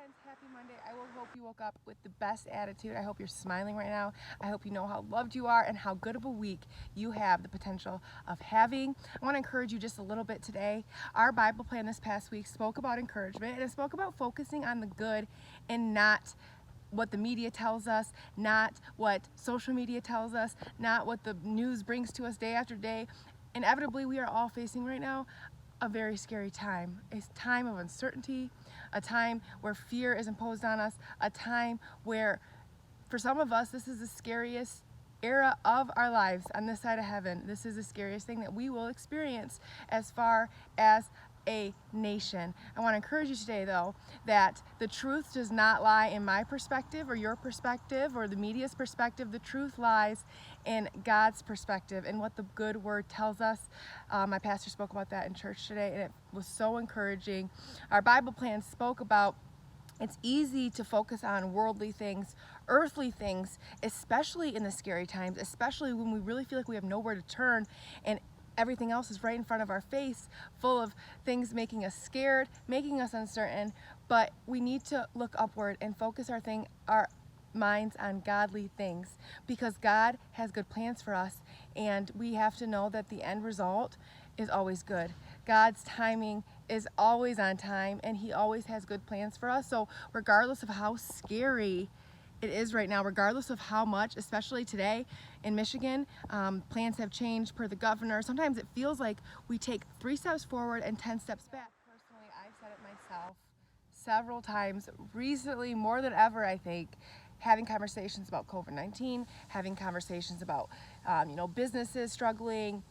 Friends, happy Monday. I will hope you woke up with the best attitude. I hope you're smiling right now. I hope you know how loved you are and how good of a week you have the potential of having. I want to encourage you just a little bit today. Our Bible plan this past week spoke about encouragement, and it spoke about focusing on the good and not what the media tells us, not what social media tells us, not what the news brings to us day after day. Inevitably, we are all facing right now a very scary time. A time of uncertainty, a time where fear is imposed on us, a time where, for some of us, this is the scariest era of our lives on this side of heaven. This is the scariest thing that we will experience as far as a nation. I want to encourage you today, though, that the truth does not lie in my perspective or your perspective or the media's perspective. The truth lies in God's perspective and what the good word tells us. My pastor spoke about that in church today, and it was so encouraging. Our Bible plan spoke about it's easy to focus on worldly things, earthly things, especially in the scary times, especially when we really feel like we have nowhere to turn and everything else is right in front of our face, full of things making us scared, making us uncertain. But we need to look upward and focus our minds on godly things, because God has good plans for us, and we have to know that the end result is always good. God's timing is always on time, and He always has good plans for us. So regardless of how scary it is right now, regardless of how much, especially today in Michigan, plans have changed per the governor. Sometimes it feels like we take 3 steps forward and 10 steps back. Personally, I've said it myself several times recently, more than ever, I think, having conversations about COVID-19, having conversations about businesses struggling,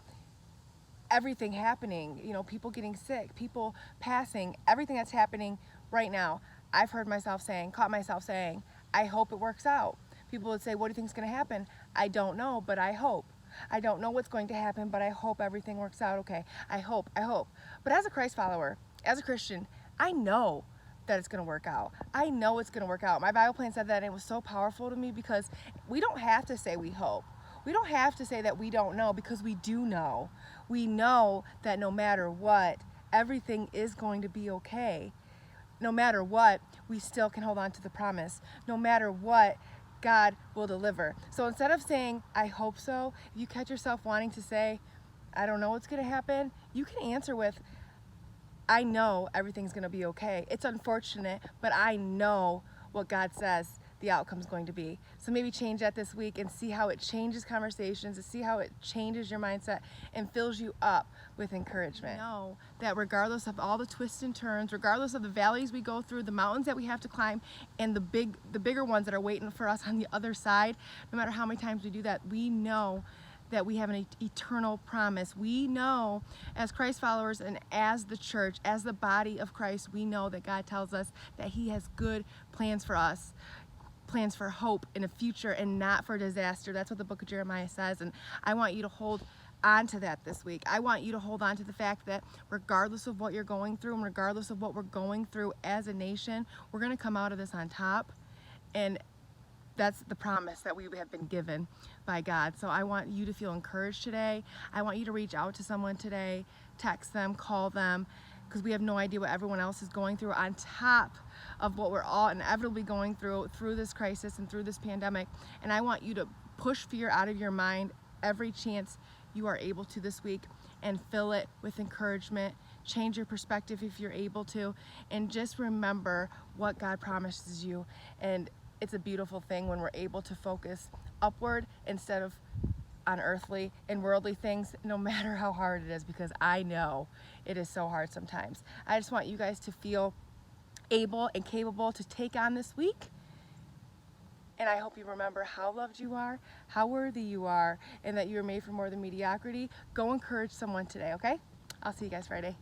everything happening, people getting sick, people passing, everything that's happening right now. I've heard myself saying, caught myself saying, I hope it works out. People would say, what do you think is going to happen? I don't know, but I hope. I don't know what's going to happen, but I hope everything works out okay. I hope. But as a Christ follower, as a Christian, I know that it's going to work out. I know it's going to work out. My Bible plan said that, and it was so powerful to me, because we don't have to say we hope. We don't have to say that we don't know, because we do know. We know that no matter what, everything is going to be okay. No matter what, we still can hold on to the promise. No matter what, God will deliver. So instead of saying, I hope so, if you catch yourself wanting to say, I don't know what's going to happen, you can answer with, I know everything's going to be okay. It's unfortunate, but I know what God says the outcome's going to be. So maybe change that this week and see how it changes conversations, and see how it changes your mindset and fills you up with encouragement. Know that regardless of all the twists and turns, regardless of the valleys we go through, the mountains that we have to climb, and the bigger ones that are waiting for us on the other side, no matter how many times we do that, we know that we have an eternal promise. We know, as Christ followers and as the church, as the body of Christ, we know that God tells us that He has good plans for us. Plans for hope in a future and not for disaster. That's what the book of Jeremiah says, and I want you to hold on to that this week. I want you to hold on to the fact that regardless of what you're going through, and regardless of what we're going through as a nation, we're going to come out of this on top, and that's the promise that we have been given by God. So I want you to feel encouraged today. I want you to reach out to someone today, text them, call them, because we have no idea what everyone else is going through on top of what we're all inevitably going through this crisis and through this pandemic. And I want you to push fear out of your mind every chance you are able to this week, and fill it with encouragement. Change your perspective if you're able to, and just remember what God promises you. And it's a beautiful thing when we're able to focus upward instead of on earthly and worldly things, no matter how hard it is, because I know it is so hard sometimes. I just want you guys to feel able and capable to take on this week. And I hope you remember how loved you are, how worthy you are, and that you are made for more than mediocrity. Go encourage someone today, okay? I'll see you guys Friday.